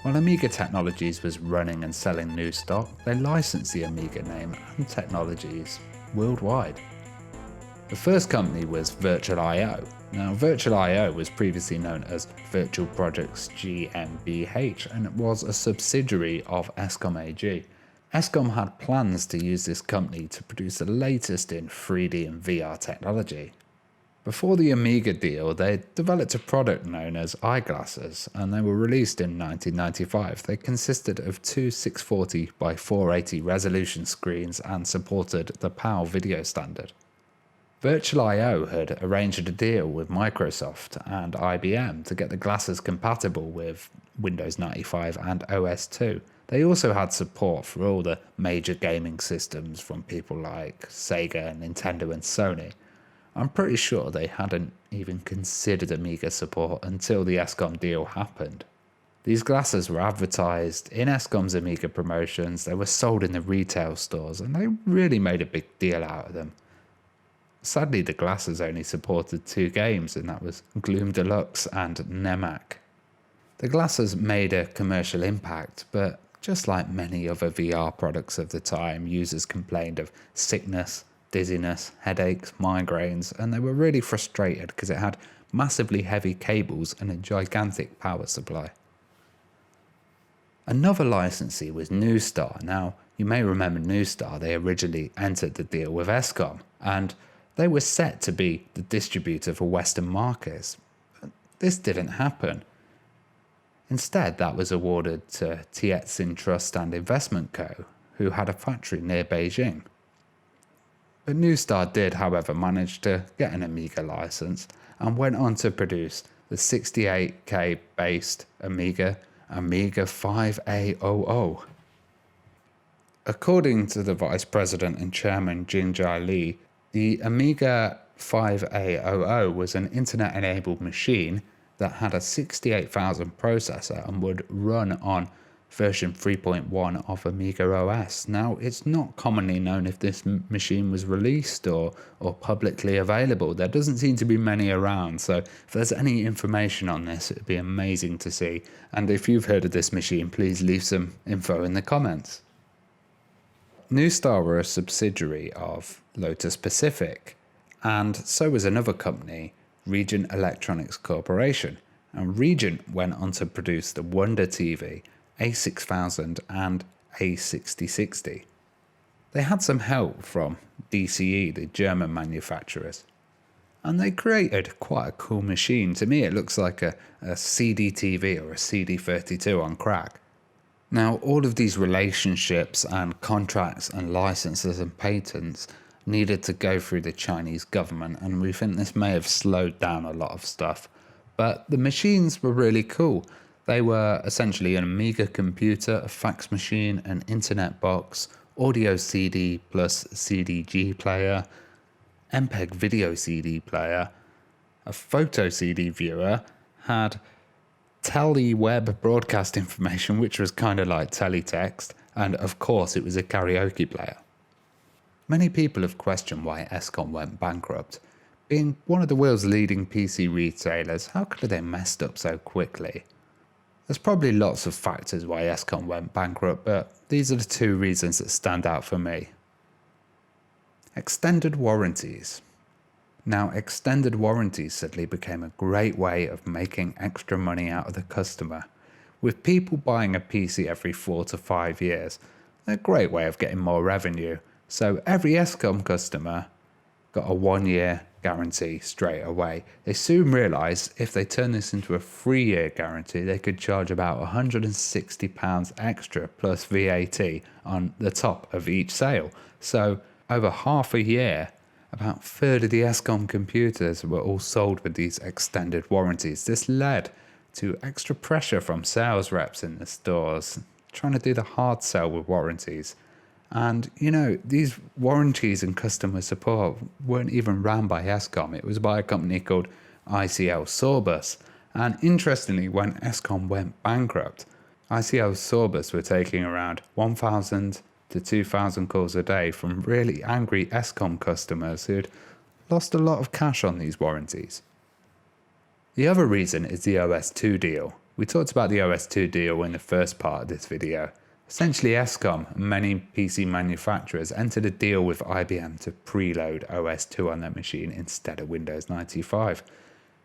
While Amiga Technologies was running and selling new stock, they licensed the Amiga name and technologies worldwide. The first company was Virtual I.O. Now, Virtual I.O. was previously known as Virtual Projects GmbH, and it was a subsidiary of Escom AG. Escom had plans to use this company to produce the latest in 3D and VR technology. Before the Amiga deal, they developed a product known as eyeglasses, and they were released in 1995. They consisted of two 640 by 480 resolution screens and supported the PAL video standard. Virtual I.O. had arranged a deal with Microsoft and IBM to get the glasses compatible with Windows 95 and OS/2. They also had support for all the major gaming systems from people like Sega, Nintendo and Sony. I'm pretty sure they hadn't even considered Amiga support until the Escom deal happened. These glasses were advertised in Escom's Amiga promotions, they were sold in the retail stores, and they really made a big deal out of them. Sadly, the glasses only supported two games, and that was Gloom Deluxe and Nemac. The glasses made a commercial impact, but just like many other VR products of the time, users complained of sickness, dizziness, headaches, migraines, and they were really frustrated because it had massively heavy cables and a gigantic power supply. Another licensee was Nustar. Now, you may remember Nustar, they originally entered the deal with Escom, and they were set to be the distributor for Western markets. But this didn't happen. Instead, that was awarded to Tietzin Trust and Investment Co., who had a factory near Beijing. But Nustar did, however, manage to get an Amiga license and went on to produce the 68K based Amiga 5A00. According to the Vice President and Chairman Jingjai Li, the Amiga 5A00 was an internet-enabled machine that had a 68,000 processor and would run on version 3.1 of Amiga OS. Now, it's not commonly known if this machine was released or publicly available. There doesn't seem to be many around, so if there's any information on this, it'd be amazing to see. And if you've heard of this machine, please leave some info in the comments. Nustar were a subsidiary of Lotus Pacific, and so was another company, Regent Electronics Corporation, and Regent went on to produce the Wonder TV, A6000 and A6060. They had some help from DCE, the German manufacturers, and they created quite a cool machine. To me, it looks like a CD TV or a CD32 on crack. Now, all of these relationships and contracts and licenses and patents needed to go through the Chinese government, and we think this may have slowed down a lot of stuff. But the machines were really cool. They were essentially an Amiga computer, a fax machine, an internet box, audio CD plus CDG player, MPEG video CD player, a photo CD viewer, had tele-web broadcast information, which was kind of like teletext, and of course it was a karaoke player. Many people have questioned why Escom went bankrupt. Being one of the world's leading PC retailers, how could they messed up so quickly? There's probably lots of factors why Escom went bankrupt, but these are the two reasons that stand out for me. Extended warranties. Now, extended warranties suddenly became a great way of making extra money out of the customer. With people buying a PC every 4 to 5 years, they're a great way of getting more revenue. So every Escom customer got a 1-year guarantee straight away. They soon realised if they turned this into a 3-year guarantee, they could charge about £160 extra plus VAT on the top of each sale. So over half a year, about a third of the Escom computers were all sold with these extended warranties. This led to extra pressure from sales reps in the stores, trying to do the hard sell with warranties. And, you know, these warranties and customer support weren't even ran by Escom. It was by a company called ICL Sorbus. And interestingly, when Escom went bankrupt, ICL Sorbus were taking around 1,000 to 2,000 calls a day from really angry Escom customers who'd lost a lot of cash on these warranties. The other reason is the OS2 deal. We talked about the OS2 deal in the first part of this video. Essentially, Escom and many PC manufacturers entered a deal with IBM to preload OS2 on their machine instead of Windows 95.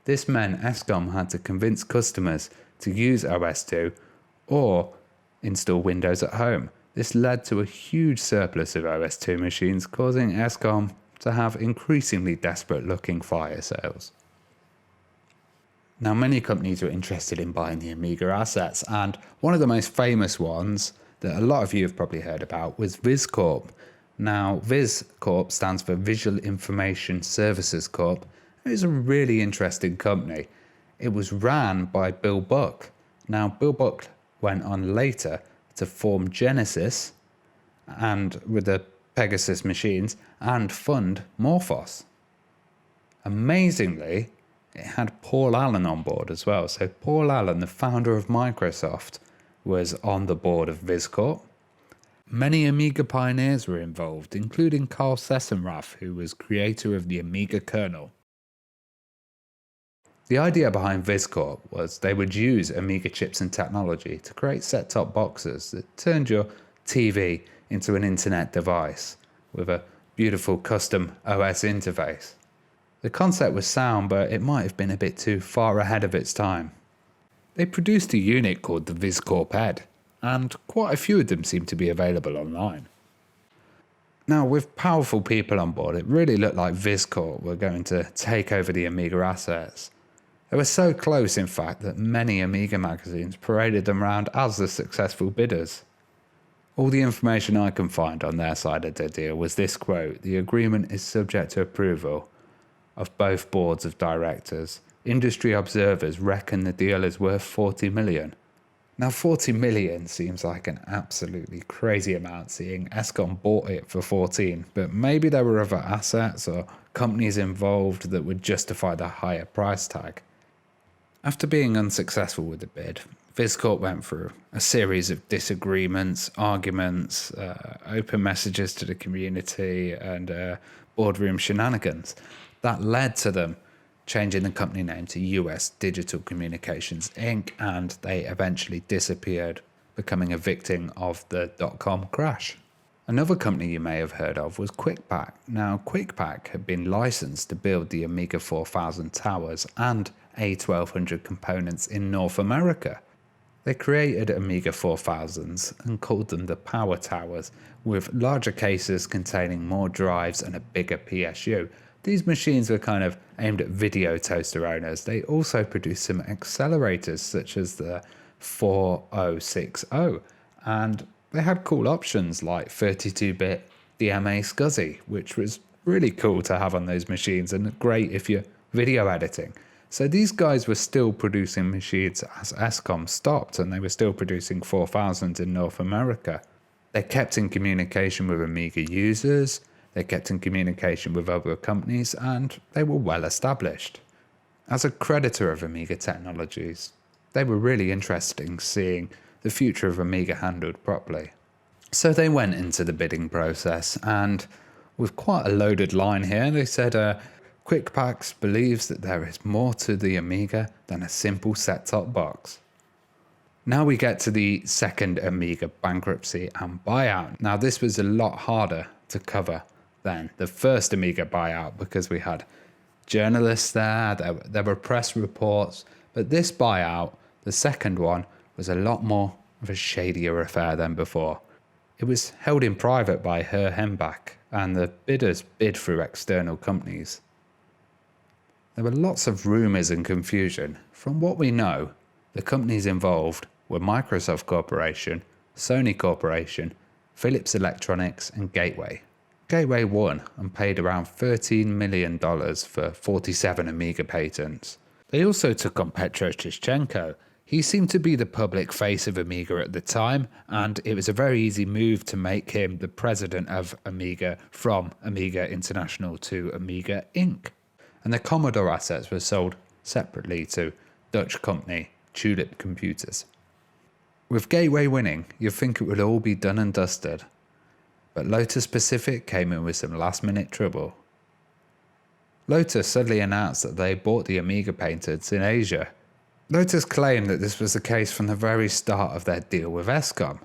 This meant Escom had to convince customers to use OS2 or install Windows at home. This led to a huge surplus of OS2 machines, causing Escom to have increasingly desperate-looking fire sales. Now, many companies were interested in buying the Amiga assets, and one of the most famous ones that a lot of you have probably heard about was Viz Corp. Now, Viz Corp stands for Visual Information Services Corp. It was a really interesting company. It was ran by Bill Buck. Now, Bill Buck went on later to form Genesis and with the Pegasus machines and fund Morphos. Amazingly, it had Paul Allen on board as well. So Paul Allen, the founder of Microsoft, was on the board of Viz Corp. Many Amiga pioneers were involved, including Carl Sessenrath, who was creator of the Amiga kernel. The idea behind Viz Corp was they would use Amiga chips and technology to create set-top boxes that turned your TV into an internet device with a beautiful custom OS interface. The concept was sound, but it might have been a bit too far ahead of its time. They produced a unit called the Viz Corp Ed, and quite a few of them seem to be available online. Now, with powerful people on board, it really looked like Viz Corp were going to take over the Amiga assets. They were so close, in fact, that many Amiga magazines paraded them around as the successful bidders. All the information I can find on their side of the deal was this quote: "The agreement is subject to approval of both boards of directors. Industry observers reckon the deal is worth 40 million. Now, 40 million seems like an absolutely crazy amount, seeing Escom bought it for 14, but maybe there were other assets or companies involved that would justify the higher price tag. After being unsuccessful with the bid, Viz Corp went through a series of disagreements, arguments, open messages to the community, and boardroom shenanigans. That led to them changing the company name to US Digital Communications Inc., and they eventually disappeared, becoming a victim of the dot-com crash. Another company you may have heard of was QuickPack. Now, QuickPack had been licensed to build the Amiga 4000 towers and A1200 components in North America. They created Amiga 4000s and called them the Power Towers, with larger cases containing more drives and a bigger PSU. These machines were kind of aimed at video toaster owners. They also produced some accelerators such as the 4060, and they had cool options like 32-bit DMA SCSI, which was really cool to have on those machines and great if you're video editing. So these guys were still producing machines as Escom stopped, and they were still producing 4000 in North America. They kept in communication with Amiga users, they kept in communication with other companies, and they were well established. As a creditor of Amiga technologies, they were really interested in seeing the future of Amiga handled properly. So they went into the bidding process, and with quite a loaded line here, they said, QuickPack believes that there is more to the Amiga than a simple set-top box. Now we get to the second Amiga bankruptcy and buyout. Now this was a lot harder to cover than the first Amiga buyout because we had journalists there were press reports, but this buyout, the second one, was a lot more of a shadier affair than before. It was held in private by Herr Hembach, and the bidders bid through external companies. There were lots of rumours and confusion. From what we know, the companies involved were Microsoft Corporation, Sony Corporation, Philips Electronics, and Gateway. Gateway won and paid around $13 million for 47 Amiga patents. They also took on Petro Shishchenko. He seemed to be the public face of Amiga at the time, and it was a very easy move to make him the president of Amiga from Amiga International to Amiga Inc. And the Commodore assets were sold separately to Dutch company Tulip Computers. With Gateway winning, you'd think it would all be done and dusted, but Lotus Pacific came in with some last-minute trouble. Lotus suddenly announced that they bought the Amiga patents in Asia. Lotus claimed that this was the case from the very start of their deal with Escom.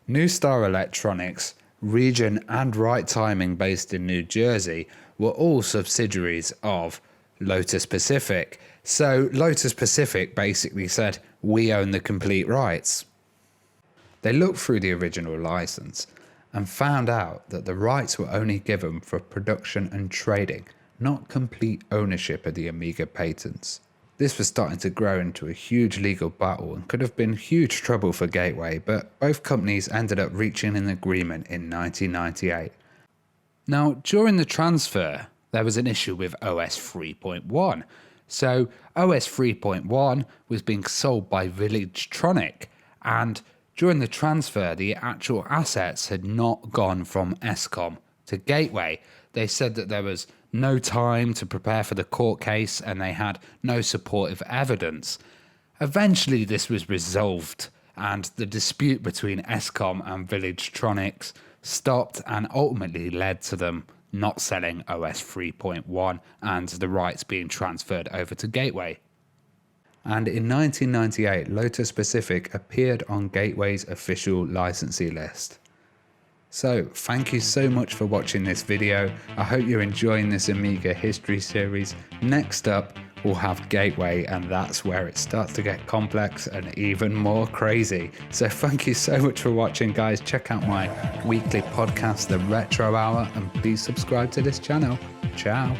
Nustar Electronics, Region and Right Timing based in New Jersey were all subsidiaries of Lotus Pacific. So Lotus Pacific basically said, we own the complete rights. They looked through the original license and found out that the rights were only given for production and trading, not complete ownership of the Amiga patents. This was starting to grow into a huge legal battle and could have been huge trouble for Gateway, but both companies ended up reaching an agreement in 1998. Now, during the transfer, there was an issue with OS 3.1. So OS 3.1 was being sold by Villagetronic, and during the transfer, the actual assets had not gone from Escom to Gateway. They said that there was no time to prepare for the court case and they had no supportive evidence. Eventually this was resolved and the dispute between Escom and Villagetronics stopped and ultimately led to them not selling OS 3.1 and the rights being transferred over to Gateway. And in 1998, Lotus Pacific appeared on Gateway's official licensee list. So, thank you so much for watching this video. I hope you're enjoying this Amiga history series. Next up, we'll have Gateway, and that's where it starts to get complex and even more crazy. So thank you so much for watching, guys. Check out my weekly podcast, The Retro Hour, and please subscribe to this channel. Ciao.